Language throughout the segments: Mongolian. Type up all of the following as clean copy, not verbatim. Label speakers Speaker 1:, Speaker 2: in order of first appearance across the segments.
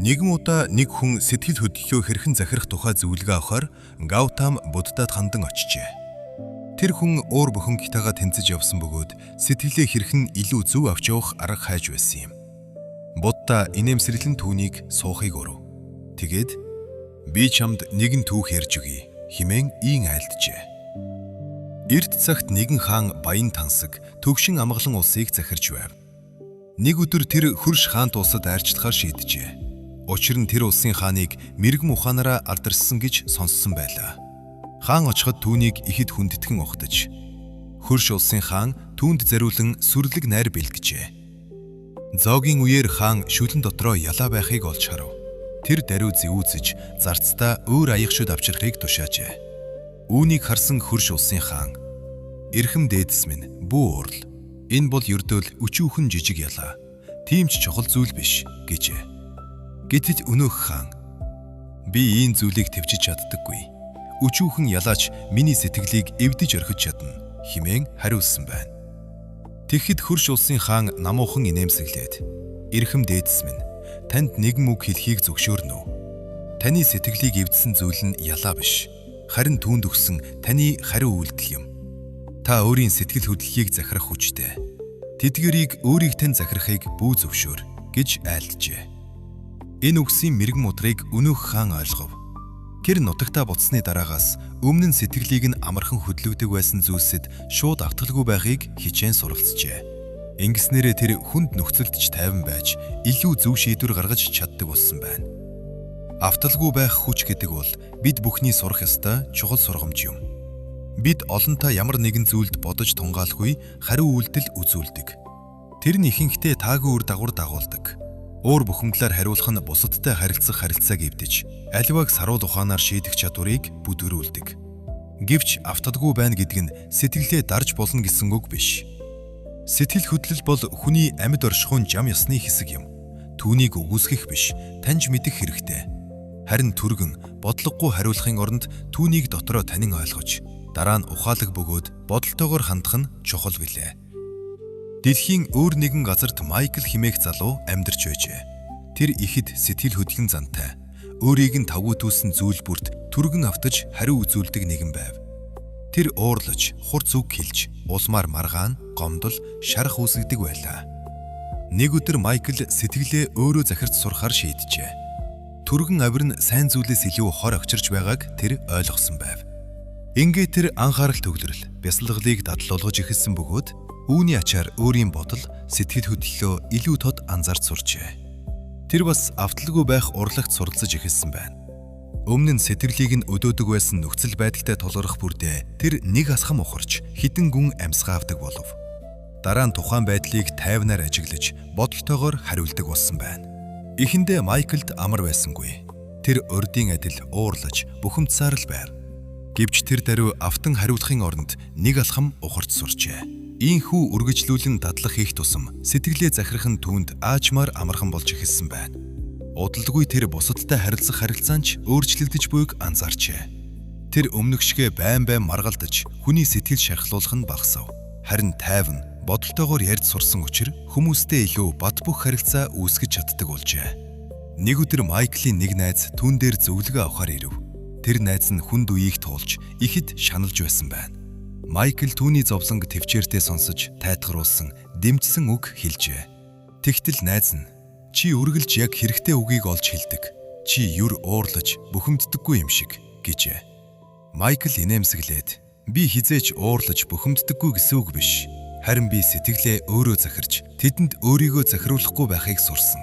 Speaker 1: Нэгэн удаа нэг хүн сэтгэл хөдлөлөө хэрхэн захирах тухай зөвлөгөө авахар Гаутам Буддад хандан очжээ. Тэр хүн уур бүхэн гитагаа тэнцэж явсан бөгөөд сэтгэлээ хэрхэн илүү зөв авч явах арга хайж байсан юм. Будда инээмсэрлэн түүнийг суухыг өрөв. Тэгээд би чамд нэгэн түүх ярьж өгье хэмээн ийн айлджээ. Эрт цагт нэгэн хаан баян тансаг төгшин амгалан улсыг захирч байв. Нэг өдөр тэр хөрш хаант улсад арчлахаар шийджээ. Учир нь тэр улсын хааныг мэрэгм ухаанаараа алдарсан гэж сонссон байлаа. Хаан очиход түүнийг ихэд хүндэтгэн ухтаж, хөрш улсын хаан түүнд зориулан сүрлэг найр бэлгэжээ. Зоогийн үеэр хаан шүлэн дотроо ялаа байхыг олж харав. Тэр даруй зэвүүзэж, зарцдаа өөр аяг шүд авчрахыг тушаажээ. Үүнийг харсан хөрш улсын хаан, "Эрхэм дээдэс минь, бүү уурал. Энэ бол ердөөл өчүүхэн жижиг ялаа. Тийм ч чухал зүйл биш" гэжээ. Гэтэл өнөөх хаан, "Би ийм зүйлийг төвчж чаддаггүй. Өчүүхэн ялаач миний сэтгэлийг эвдэж орхиж чадна" хэмээн хариулсан байна. Тэгэхэд хөрш улсын хаан намуухан инээмсэглээд, "Эрхэм дээдэс минь, танд нэгэн үг хэлхийг зөвшөөрнө үү? Таны сэтгэлийг эвдсэн зүйл нь ялаа биш, харин түүнд өгсөн таны хариу үйлдэл юм. Та өөрийн сэтгэл хөдлөлийг захирах хүчтэй. Тэдгэрийг өөрийг тань захирахыг бүү зөвшөөр" гэж айлджээ. Энэ үгсийн мэрэгм удрыг өнөөх хаан ойлгов. Тэр нутагтаа буцсны дараагаас өмнө нь сэтгэлийг нь амархан хөдлөгдөг байсан зүйлсэд шууд автгалгүй байхыг хичээн суралцжээ. Ингэснээрээ тэр хүнд нөхцөлд ч тайван байж илүү зөв шийдвэр гаргаж чаддаг болсон байна. Автгалгүй байх хүч гэдэг бол бид бүхний сурах ёстой чухал сургамж юм. Бид олонтаа ямар нэгэн зүйлд бодож тунгаалгүй хариу үйлдэл үзүүлдэг. Тэр нь ихэнхдээ таагүй үр дагавар дагуулдаг. Уур бухимдлаар хариулах нь бусадтай харилцах харилцааг эвдэж, аливааг саруул ухаанаар шийдэх чадварыг бүдгэрүүлдэг. Гэвч авталгүй байна гэдэг нь сэтгэлээ дарж болно гэсэн үг биш. Сэтгэл хөдлөл бол хүний амьд оршихуйн зам ёсны хэсэг юм. Түүнийг үгүйсгэх биш, таньж мэдэх хэрэгтэй. Харин түргэн бодлогогүй хариулахын оронд түүнийг дотроо танин ойлгож, дараа нь ухаалаг бөгөөд бодолтойгоор хандах нь чухал билээ. Дэлхийн өөр нэгэн газарт Майкл хэмээх залуу амьдарч байжээ. Тэр ихэд сэтгэл хөдлөн зантай, өөрийг нь тавгүй түүсэн зүйл бүрт түргэн автаж хариу үзүүлдэг нэгэн байв. Тэр уурлаж, хурц үг хэлж, улмаар маргаан, гомдол, шарах үүсгдэг байлаа. Нэг өдөр Майкл сэтгэлээ өөрөө захирч сурахаар шийджээ. Түргэн авир нь сайн зүйлээс илүү хор авчирч байгааг тэр ойлгосон байв. Ингээд тэр анхаарал төвлөрөл, бясалгалыг дадлуулгаж эхэлсэн бөгөөд үүний ачаар өөрийн бодол, сэтгэл хөдлөлөө илүү тод анзаарч сурчээ. Тэр бас авталгүй байх урлагт суралцаж эхэлсэн байна. Өмнө нь сэтгэлийг нь өдөөдөг байсан нөхцөл байдалтай тулгарх бүрдээ тэр нэг асхам ухарч хідэн гүн амьсгаа авдаг болов. Дараа нь тухайн байдлыг тайвнаар ажиглаж, бодолтойгоор хариулдаг болсон байна. Эхэндээ Майклд амар байсангүй. Тэр урдийн адил уурлаж, бухимдсаар л байв. Гэвч тэр даруй автан хариулахын оронд нэг алхам ухарч сурчээ. Ийхүү үргэлжлүүлэн дадлах хийх тусам сэтгэлээ захирах нь түүнд аажмаар амархан болж эхэлсэн байна. Удалгүй тэр бусадтай харилцах харилцаанч өөрчлөгдөж буйг анзаарчээ. Тэр өмнөгшгөө байн байн маргалдаж хүний сэтгэл шархлуулах нь багасав. Харин тайван, бодолтойгоор ярьж сурсан учраас хүмүүстэй илүү бат бөх харилцаа үүсгэж чаддаг болжээ. Нэг өдөр Майклийн нэг найз түүн дээр зөвлөгөө авахар ирэв. Тэр найз нь хүнд үеийг туулж ихэд шаналж байсан байна. Майкл түүний зовлонг төвчээртэй сонсож тайтгаруулсан, дэмжсэн үг хэлжээ. Тэгтэл найз нь, "Чи үргэлж яг хэрэгтэй үгийг олж хэлдэг. Чи юр уурлаж, бухимддаггүй юм шиг" гэжээ. Майкл инээмсэглээд, "Би хизээч уурлаж, бухимддаггүй гэсэн үг биш. Харин би сэтгэлээ өөрөө захирч, тэдэнд өөрийгөө захируулахгүй байхыг сурсан.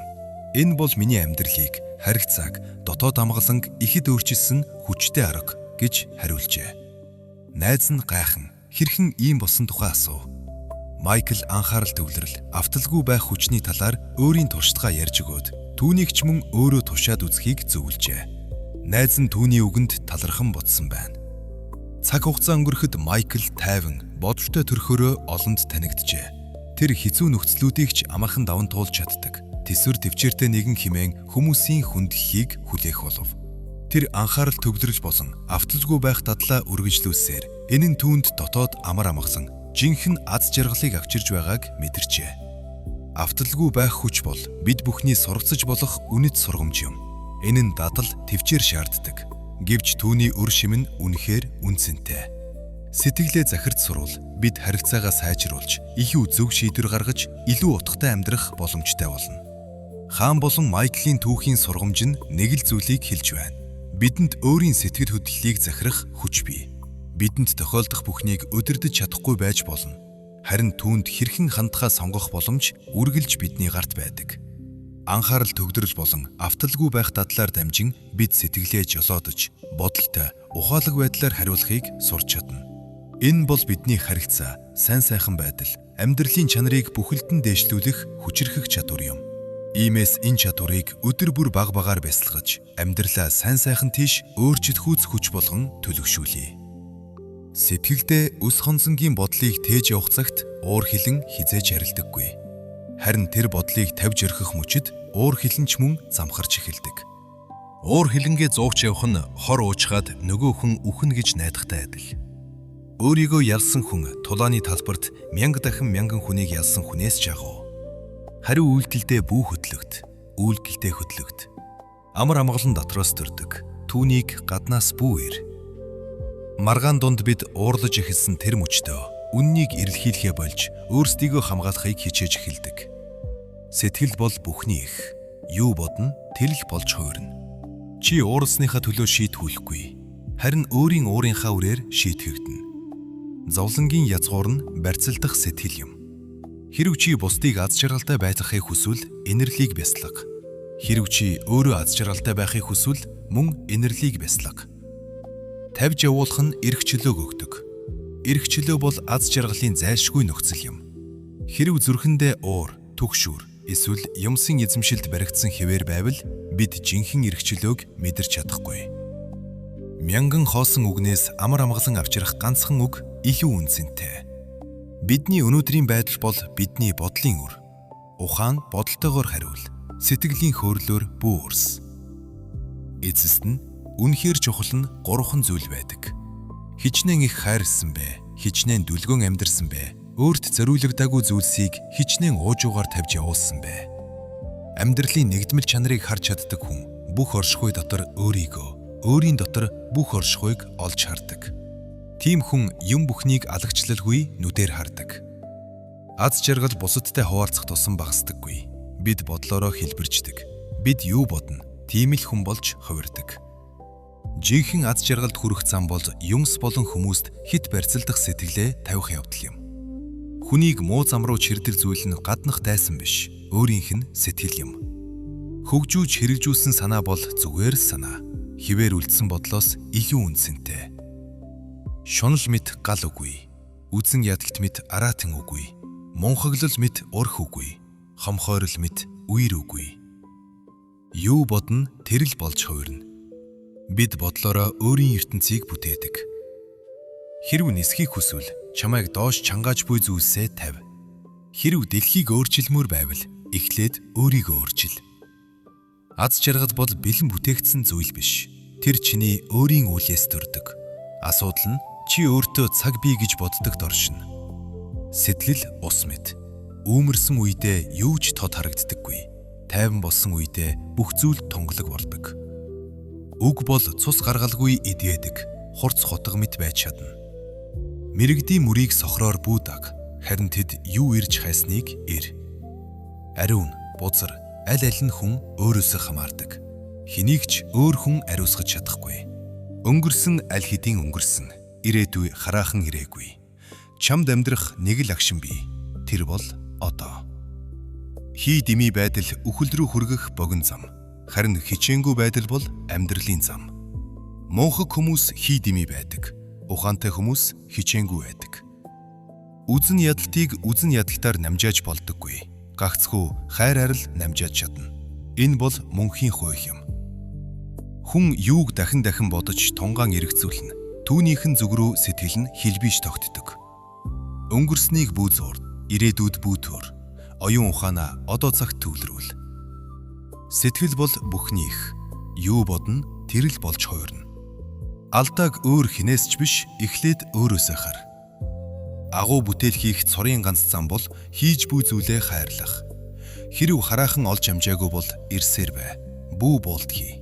Speaker 1: Энэ бол миний амьдралыг, харилцааг, дотоод амгаланг ихэд өөрчилсөн хүчтэй арга" гэж хариулжээ. Найз нь гайхан, хэрхэн ийм болсон тухай асуув. Майкл анхаарал төвлөрөл, авталгүй байх хүчний талаар өөрийн туршлагаа ярьж өгөөд, түүнийг ч мөн өөрөө тушаад үзхийг зөвлөжээ. Найз нь түүний үгэнд талархан бодсон байна. Цаг хугацаа өнгөрөхөд Майкл тайван, бодолтой төрхөөрөө олонд танигджээ. Тэр хэцүү нөхцлүүдийг ч амархан даван туулж чаддаг. Тэсвэр төвчээртэй нэгэн хэмээн хүмүүсийн хүндлэлийг хүлээх болов. Тэр анхаарал төвлөрж болон авталгүй байх дадлаа үргэлжлүүлсээр энэ нь түүнд дотоод амар амгалан жинхэнэ аз жаргалыг авчирж байгааг мэдэрчээ. Авталгүй байх хүч бол бид бүхний сургацж болох үнэт сургамж юм. Энэ нь дадал төвчээр шаарддаг. Гэвч түүний үр шим нь үнэхээр үнцэнтэй. Сэтгэлээ захирч сурвал бид харилцаагаа сайжруулж, илүү зөв шийдвэр гаргаж, илүү утгатай амьдрах боломжтой болно. Хаан болон Майклийн түүхийн сургамж нь нэг л зүйлийг хэлж байна. Бидэнд өөрийн сэтгэл хөдлөлийг захирах хүч бий. Бидэнд тохиолдох бүхнийг удирдах чадахгүй байж болно. Харин түүнд хэрхэн хандхаа сонгох боломж үргэлж бидний гарт байдаг. Анхаарал төвлөрөл болон авталгүй байх дадлаар дамжин бид сэтгэлээ жолоодож, бодолтой, ухаалаг байдлаар хариулахыг сурч чадна. Энэ бол бидний харилцаа, сайн сайхан байдал, амьдралын чанарыг бүхэлдэн дээшлүүлэх хүчирхэг чадвар юм. Иймээс энэ чадварыг өдөр бүр баг багаар бясалгаж, амьдралаа сайн сайхан тийш өөрчлөхүүц хүч болгон төлөвшүүлье. Сэтгэлдээ өс хонзонгийн бодлыг тээж явах цагт уур хилэн хизээж харилдаггүй. Харин тэр бодлыг тавьж орхих мөчид уур хилэнч мөн замхарч эхэлдэг. Уур хилэнгээ зуугч явах нь хор уучгаад нөгөө хүн үхэн гэж найдахтай адил. Өөрийгөө ялсан хүн тулааны талбарт мянга дахин мянган хүнийг ялсан хүнээс жагуу. Хариу үйлдэлдээ бүү хөдлөгт, үйлдэлдээ хөдлөгт. Амар амгалан дотроос төрдөг. Түүнийг гаднаас бүү ир. Маргаан дунд бид уурлаж эхэлсэн тэр мөчтөө үннийг эрэлхийлэхэ болж өөрсдийгөө хамгаалахыг хичээж эхэлдэг. Сэтгэл бол бүхний их. Юу бодно, тэр л болж хуурна. Чи уурсныхаа төлөө шийтгүүлэхгүй. Харин өөрийн уурынхаа үрээр шийтгэгдэнэ. Зовлонгийн язгуур нь барьцалдах сэтгэл юм. Хэрв чи бусдыг аз жаргалтай байцаахыг хүсвэл инэрлийг бяслаг. Хэрв чи өөрөө аз жаргалтай байхыг хүсвэл мөн инэрлийг бяслаг. Тавьж явуулах нь эрх чөлөөг өгдөг. Эрх чөлөө бол аз жаргалын зайлшгүй нөхцөл юм. Хэрв зүрхэндээ уур, түгшүүр, эсвэл юмсын эзэмшилд баригдсан хэвээр байвал бид жинхэнэ эрх чөлөөг мэдэрч чадахгүй. Мянган хоосон үгнээс амар амгалан авчрах ганцхан үг илүү үнцэнтэй. Бидний өнөөдрийн байдал бол бидний бодлын үр. Ухаан бодолтойгоор хариул. Сэтгэлийн хөөрлөөр бүү урс. Эцэст нь үнэхээр чухал нь гурван зүйл байдаг. Хичнээн их хайрлсан бэ, хичнээн дүлгөн амьдарсан бэ, өөрт зориулагдаагүй зүйлсийг хичнээн уужуугаар тавьж явуулсан бэ. Амьдралын нэгдмэл чанарыг харж чаддаг хүн бүх оршихуй дотор өөрийгөө, өөрийн дотор бүх оршихуйг олж хардаг. Тийм хүн юм бүхнийг алагчлалгүй нүдээр хардаг. Аз жаргал бусадтай хуваалцах тусам багасдаггүй. Бид бодлороо хэлбэрждэг. Бид юу бодно, тийм л хүн болж хувирдаг. Жинхэнэ аз жаргалд хүрэх зам бол юмс болон хүмүүст хит барьцалдах сэтгэлээ тавих явдал юм. Хүнийг муу зам руу чирдэг зүйл нь гаднах дайсан биш, өөрийнх нь сэтгэл юм. Хөгжүүж хэрэгжүүлсэн санаа бол зүгээр л санаа. Хിവэр үлдсэн бодлоос илүү үнцэнтэй. Шунал мэт гал үгүй. Үзэн ядагт мэт араатан үгүй. Мунхаглал мэт урх үгүй. Хомхойрол мэт үер үгүй. Юу бодно тэр л болж хувирна. Бид бодлороо өөрийн ертөнцийг бүтээдэг. Хэрв нисхийг хүсвэл чамайг доош чангааж буй зүйлсээ тавь. Хэрв дэлхийг өөрчилмөр байвал эхлээд өөрийгөө өөрчил. Аз жаргал бол бэлэн бүтээгдсэн зүйл биш. Тэр чиний өөрийн үлээс төрдөг. Асуудал нь чи өөртөө цаг бий гэж боддог доршин. Сэтлэл ус мэт. Үүмэрсэн үедээ юу ч тод харагддаггүй. Тайван болсон үедээ бүх зүйл тунгалаг болдог. Үг бол цус гаргалгүй идээдэг, хурц хотго мэт байж чадна. Мэргэдийн мөрийг сохроор бүүдэг, харин тэд юу ирж хайсныг ир. Ариун, бузар, аль аль нь хүн өөрөөсөө хамаардаг. Хэнийг ч өөр хүн ариусгаж чадахгүй. Өнгөрсөн аль хэдийн өнгөрсөн, ирээдүй хараахан ирээгүй. Чамд амьдрах нэг л агшин бий. Тэр бол одоо. Хий дими байдал үхэл рүү хүргэх богино зам. Харин хичээнгүй байдал бол амьдралын зам. Мунхаг хүмүүс хий дими байдаг. Ухаантай хүмүүс хичээнгүй байдаг. Үзэн ядалтыг үзэн ядалтаар намжааж болдоггүй. Гагцхүү хайр арил намжааж чадна. Энэ бол мөнхийн хууль юм. Хүн юуг дахин дахин бодож тунгаан эргэцүүлнэ. Түүнийхэн зүг рүү сэтгэл нь хэлбиш тогтдог. Өнгөрснийг бүү зуурд, ирээдүйд бүү төр. Оюун ухаанаа одоо цагт төвлөрүүл. Сэтгэл бол бүхний их. Юу бодно тэр л болж хуурна. Алдааг өөр хинээс ч биш эхлээд өөрөөсөө хар. Агуу бүтээл хийх цорын ганц зам бол хийж буй зүйлээ хайрлах. Хэрв хараахан олж амжаагүй бол ирсээр бай. Бүү болдгий.